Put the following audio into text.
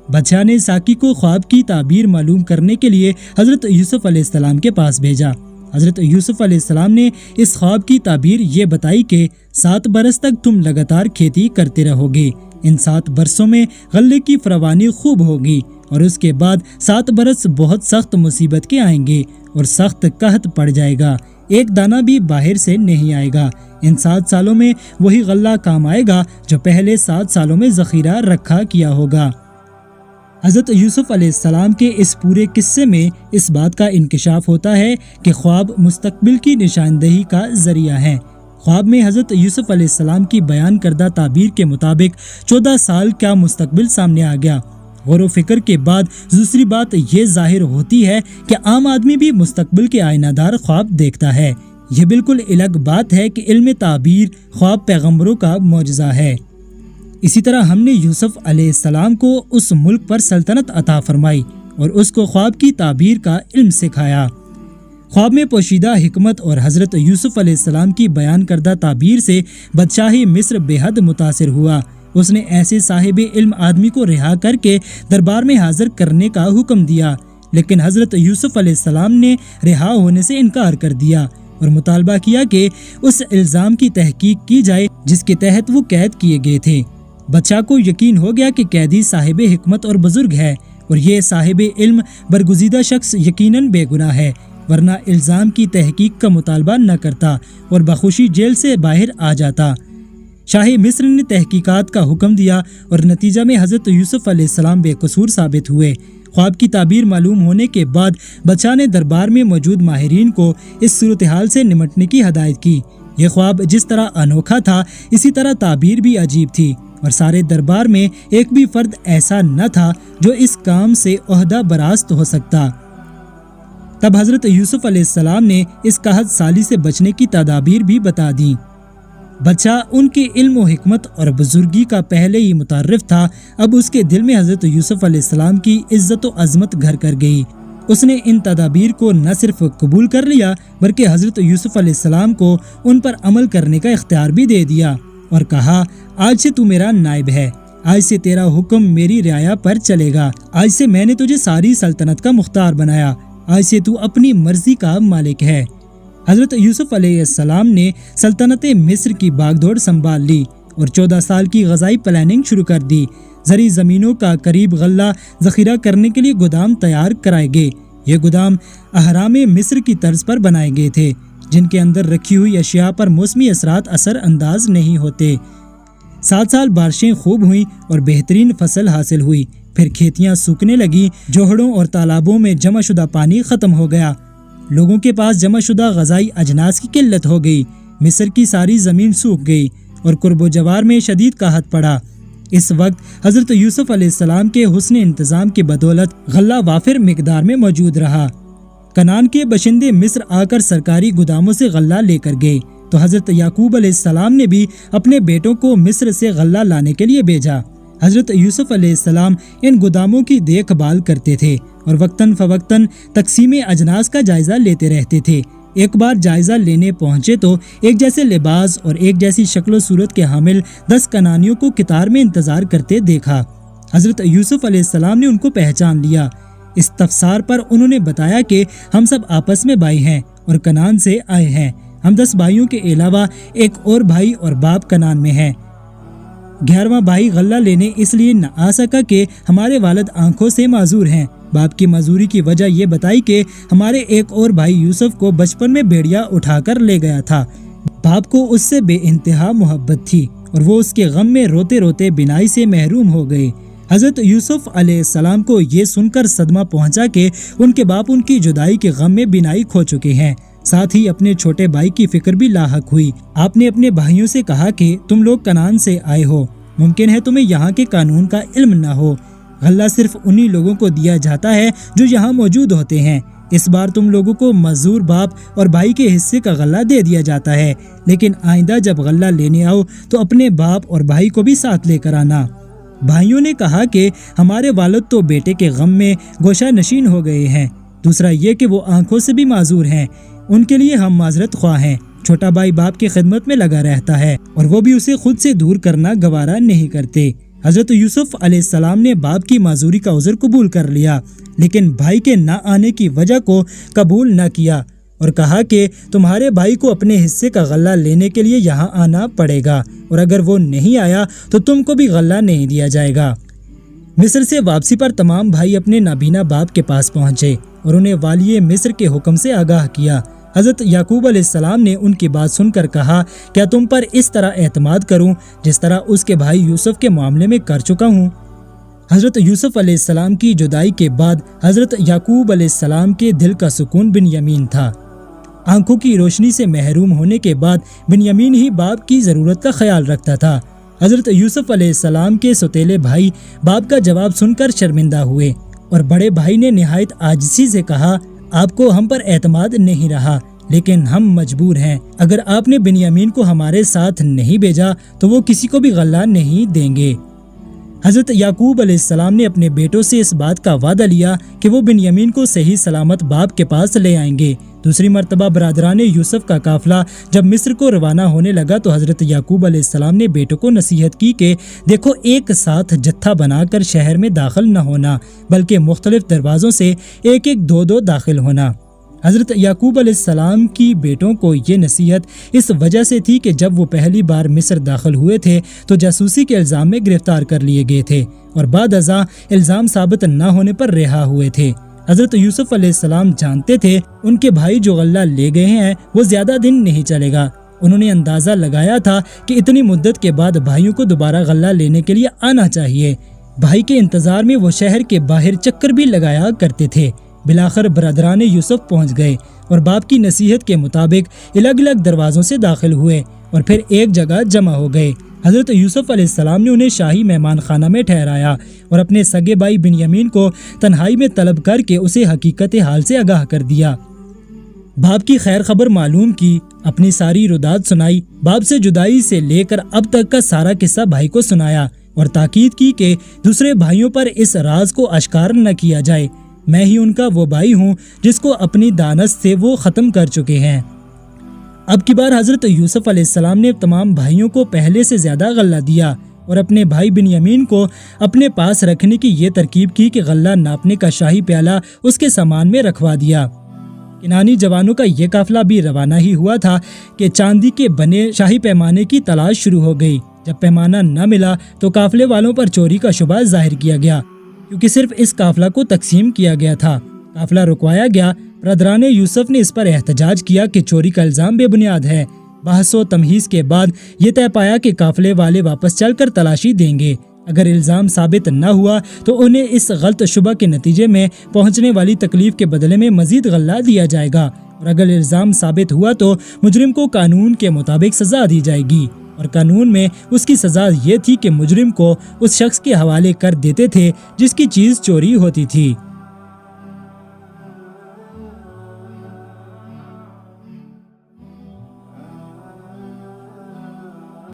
बादशाह ने साकी को ख्वाब की ताबीर मालूम करने के लिए हजरत यूसुफ अलैहिस्सलाम के पास भेजा। हजरत यूसुफ अलैहिस्सलाम ने इस ख्वाब की ताबीर ये बताई कि 7 बरस तक तुम लगातार खेती करते रहोगे। इन 7 बरसों में गल्ले की फरावानी खूब होगी और उसके बाद 7 बरस बहुत सख्त मुसीबत के आएंगे और सख्त कहत पड़ जाएगा, एक दाना भी बाहर से नहीं आएगा। इन 7 सालों में वही गल्ला काम आएगा जो पहले 7 सालों में जखीरा रखा किया होगा। हज़रत यूसुफ अलैहिस्सलाम के इस पूरे किस्से में इस बात का इंकिशाफ होता है कि ख्वाब मुस्तकबिल की निशानदही का जरिया है। ख्वाब में हज़रत यूसुफ अलैहिस्सलाम की बयान करदा ताबीर के मुताबिक 14 साल का मुस्तकबिल सामने आ गया। गौर व फिक्र के बाद दूसरी बात ये जाहिर होती है कि आम आदमी भी मुस्तकबिल के आईनादार ख्वाब देखता है। ये बिल्कुल अलग बात है कि इल्म ताबीर ख्वाब पैगम्बरों का मौजज़ा है। इसी तरह हमने यूसुफ अलैहिस्सलाम को उस मुल्क पर सल्तनत अता फरमाई और उसको ख्वाब की ताबीर का इल्म सिखाया। ख्वाब में पोशीदा हिकमत और हज़रत यूसुफ अलैहिस्सलाम की बयान करदा ताबीर से बादशाही मिस्र बेहद मुतासिर हुआ। उसने ऐसे साहिब इल्म आदमी को रिहा करके दरबार में हाजिर करने का हुक्म दिया, लेकिन हज़रत यूसुफ अलैहिस्सलाम ने रिहा होने से इनकार कर दिया और मुतालबा किया कि उस इल्ज़ाम की तहकीक की जाए जिसके तहत वो कैद किए गए थे। बादशाह को यकीन हो गया कि कैदी साहिब हिकमत और बुजुर्ग है और ये साहिब इल्म बरगुज़ीदा शख्स यकीनन बेगुनाह है, वरना इल्ज़ाम की तहकीक का मुतालबा न करता और बखुशी जेल से बाहर आ जाता। शाही मिस्र ने तहकीकात का हुक्म दिया और नतीजा में हज़रत यूसुफ अलैहिस्सलाम बेकसूर साबित हुए। ख्वाब की ताबीर मालूम होने के बाद बादशाह ने दरबार में मौजूद माहिरीन को इस सूरत हाल से निमटने की हदायत की। यह ख्वाब जिस तरह अनोखा था, इसी तरह ताबीर भी अजीब थी और सारे दरबार में एक भी फर्द ऐसा न था जो इस काम से ओहदा बरास्त हो सकता। तब हज़रत यूसुफ अलैहिस्सलाम ने इस कहत साली से बचने की तदाबीर भी बता दी। बादशाह उनके इल्म व हिकमत और बुजुर्गी का पहले ही मुतारिफ था। अब उसके दिल में हज़रत यूसुफ अलैहिस्सलाम की इज्जत व अजमत घर कर गई। उसने इन तदाबीर को न सिर्फ कबूल कर लिया बल्कि हज़रत यूसुफ अलैहिस्सलाम को उन पर अमल करने का इख्तियार भी दे दिया और कहा, आज से तू मेरा नायब है, आज से तेरा हुक्म मेरी रियाया पर चलेगा, आज से मैंने तुझे सारी सल्तनत का मुख्तार बनाया, आज से तू अपनी मर्जी का मालिक है। हज़रत यूसुफ अलैहिस्सलाम ने सल्तनत मिस्र की बागडोर संभाल ली और 14 साल की ग़ज़ाई प्लानिंग शुरू कर दी। ज़री ज़मीनों का करीब गल्ला ज़ख़ीरा करने के लिए गोदाम तैयार कराए गए। ये गोदाम अहराम मिस्र की तर्ज पर बनाए गए थे, जिनके अंदर रखी हुई अशिया पर मौसमी असरात असर अंदाज नहीं होते। 7 साल बारिशें खूब हुई और बेहतरीन फसल हासिल हुई। फिर खेतियाँ सूखने लगी, जोहड़ों और तालाबों में जमाशुदा पानी ख़त्म हो गया। लोगों के पास जमाशुदा ग़ज़ाई अजनास की किल्लत हो गई। मिस्र की सारी ज़मीन सूख गई और कुर्बो जवार में शदीद कहत पड़ा। इस वक्त हज़रत यूसुफ अलैहिस्सलाम के हुस्न इंतज़ाम की बदौलत गल्ला वाफिर मिकदार में मौजूद रहा। कनान के बशिंदे मिस्र आकर सरकारी गोदामों से गल्ला लेकर गए तो हज़रत याकूब अलैहिस्सलाम ने भी अपने बेटों को मिस्र से गल्ला लाने के लिए भेजा। हज़रत यूसुफ अलैहिस्सलाम इन गोदामों की देखभाल करते थे और वक्तन फवक्तन तकसीम अजनास का जायजा लेते रहते थे। एक बार जायजा लेने पहुंचे तो एक जैसे लिबास और एक जैसी शक्ल सूरत के हामिल 10 कनानियों को कितार में इंतजार करते देखा। हज़रत यूसुफ अलैहिस्सलाम ने उनको पहचान लिया। इस्तफसार पर उन्होंने बताया कि हम सब आपस में भाई हैं और कनान से आए हैं। हम 10 भाइयों के अलावा एक और भाई और बाप कनान में है। 11वां भाई गल्ला लेने इसलिए न आ सका कि हमारे वालिद आंखों से माजूर हैं। बाप की माजूरी की वजह ये बताई कि हमारे एक और भाई यूसुफ को बचपन में भेड़िया उठाकर ले गया था। बाप को उससे बेइंतहा मोहब्बत थी और वो उसके गम में रोते रोते बिनाई से महरूम हो गए। हज़रत यूसुफ अलैहिस्सलाम को ये सुनकर सदमा पहुंचा कि उनके बाप उनकी जुदाई के गम में बिनाई खो चुके हैं। साथ ही अपने छोटे भाई की फिक्र भी लाहक हुई। आपने अपने भाइयों से कहा कि तुम लोग कनान से आए हो, मुमकिन है तुम्हें यहाँ के कानून का इल्म न हो। गल्ला सिर्फ उन्हीं लोगों को दिया जाता है जो यहाँ मौजूद होते हैं। इस बार तुम लोगों को मजदूर बाप और भाई के हिस्से का गल्ला दे दिया जाता है, लेकिन आइंदा जब गल्ला लेने आओ तो अपने बाप और भाई को भी साथ लेकर आना। भाइयों ने कहा कि हमारे वालिद तो बेटे के गम में गोशा नशीन हो गए हैं, दूसरा ये कि वो आंखों से भी माजूर हैं, उनके लिए हम माजरत ख्वाह हैं چھوٹا بھائی باپ کی خدمت میں لگا رہتا ہے اور وہ بھی اسے خود سے دور کرنا گوارا نہیں کرتے۔ حضرت یوسف علیہ السلام نے باپ کی معذوری کا عذر قبول کر لیا، لیکن بھائی کے نہ آنے کی وجہ کو قبول نہ کیا اور کہا کہ تمہارے بھائی کو اپنے حصے کا غلہ لینے کے لیے یہاں آنا پڑے گا، اور اگر وہ نہیں آیا تو تم کو بھی غلہ نہیں دیا جائے گا۔ مصر سے واپسی پر تمام بھائی اپنے نابینا باپ کے پاس پہنچے اور انہیں والی مصر کے حکم سے آگاہ کیا۔ حضرت یعقوب علیہ السلام نے ان کی بات سن کر کہا، کیا تم پر اس طرح اعتماد کروں جس طرح اس کے بھائی یوسف کے معاملے میں کر چکا ہوں؟ حضرت یوسف علیہ السلام کی جدائی کے بعد حضرت یعقوب علیہ السلام کے دل کا سکون بنیامین تھا۔ آنکھوں کی روشنی سے محروم ہونے کے بعد بنیامین ہی باپ کی ضرورت کا خیال رکھتا تھا۔ حضرت یوسف علیہ السلام کے سوتیلے بھائی باپ کا جواب سن کر شرمندہ ہوئے اور بڑے بھائی نے نہایت عاجزی سے کہا، آپ کو ہم پر اعتماد نہیں رہا، لیکن ہم مجبور ہیں۔ اگر آپ نے بنیامین کو ہمارے ساتھ نہیں بھیجا تو وہ کسی کو بھی غلہ نہیں دیں گے۔ حضرت یعقوب علیہ السلام نے اپنے بیٹوں سے اس بات کا وعدہ لیا کہ وہ بنیامین کو صحیح سلامت باپ کے پاس لے آئیں گے۔ دوسری مرتبہ برادران یوسف کا قافلہ جب مصر کو روانہ ہونے لگا تو حضرت یعقوب علیہ السلام نے بیٹوں کو نصیحت کی کہ دیکھو، ایک ساتھ جتھا بنا کر شہر میں داخل نہ ہونا، بلکہ مختلف دروازوں سے ایک ایک دو دو داخل ہونا۔ حضرت یعقوب علیہ السلام کی بیٹوں کو یہ نصیحت اس وجہ سے تھی کہ جب وہ پہلی بار مصر داخل ہوئے تھے تو جاسوسی کے الزام میں گرفتار کر لیے گئے تھے اور بعد ازاں الزام ثابت نہ ہونے پر رہا ہوئے تھے۔ حضرت یوسف علیہ السلام جانتے تھے ان کے بھائی جو غلہ لے گئے ہیں وہ زیادہ دن نہیں چلے گا۔ انہوں نے اندازہ لگایا تھا کہ اتنی مدت کے بعد بھائیوں کو دوبارہ غلہ لینے کے لیے آنا چاہیے۔ بھائی کے انتظار میں وہ شہر کے باہر چکر بھی لگایا کرتے تھے۔ بالآخر برادران یوسف پہنچ گئے اور باپ کی نصیحت کے مطابق الگ الگ دروازوں سے داخل ہوئے اور پھر ایک جگہ جمع ہو گئے۔ حضرت یوسف علیہ السلام نے انہیں شاہی مہمان خانہ میں ٹھہرایا اور اپنے سگے بھائی بنیامین کو تنہائی میں طلب کر کے اسے حقیقت حال سے آگاہ کر دیا۔ باپ کی خیر خبر معلوم کی، اپنی ساری روداد سنائی، باپ سے جدائی سے لے کر اب تک کا سارا قصہ بھائی کو سنایا اور تاکید کی کہ دوسرے بھائیوں پر اس راز کو اشکار نہ کیا جائے۔ میں ہی ان کا وہ بھائی ہوں جس کو اپنی دانست سے وہ ختم کر چکے ہیں۔ اب کی بار حضرت یوسف علیہ السلام نے تمام بھائیوں کو پہلے سے زیادہ غلہ دیا اور اپنے بھائی بنیامین کو اپنے پاس رکھنے کی یہ ترکیب کی کہ غلہ ناپنے کا شاہی پیالہ اس کے سامان میں رکھوا دیا۔ کنانی جوانوں کا یہ قافلہ بھی روانہ ہی ہوا تھا کہ چاندی کے بنے شاہی پیمانے کی تلاش شروع ہو گئی۔ جب پیمانہ نہ ملا تو قافلے والوں پر چوری کا شبہ ظاہر کیا گیا، کیونکہ صرف اس قافلہ کو تقسیم کیا گیا تھا۔ قافلہ رکوایا گیا۔ برادران یوسف نے اس پر احتجاج کیا کہ چوری کا الزام بے بنیاد ہے۔ بحث و تمہیز کے بعد یہ طے پایا کہ قافلے والے واپس چل کر تلاشی دیں گے۔ اگر الزام ثابت نہ ہوا تو انہیں اس غلط شبہ کے نتیجے میں پہنچنے والی تکلیف کے بدلے میں مزید غلہ دیا جائے گا، اور اگر الزام ثابت ہوا تو مجرم کو قانون کے مطابق سزا دی جائے گی، اور قانون میں اس کی سزا یہ تھی کہ مجرم کو اس شخص کے حوالے کر دیتے تھے جس کی چیز چوری ہوتی تھی۔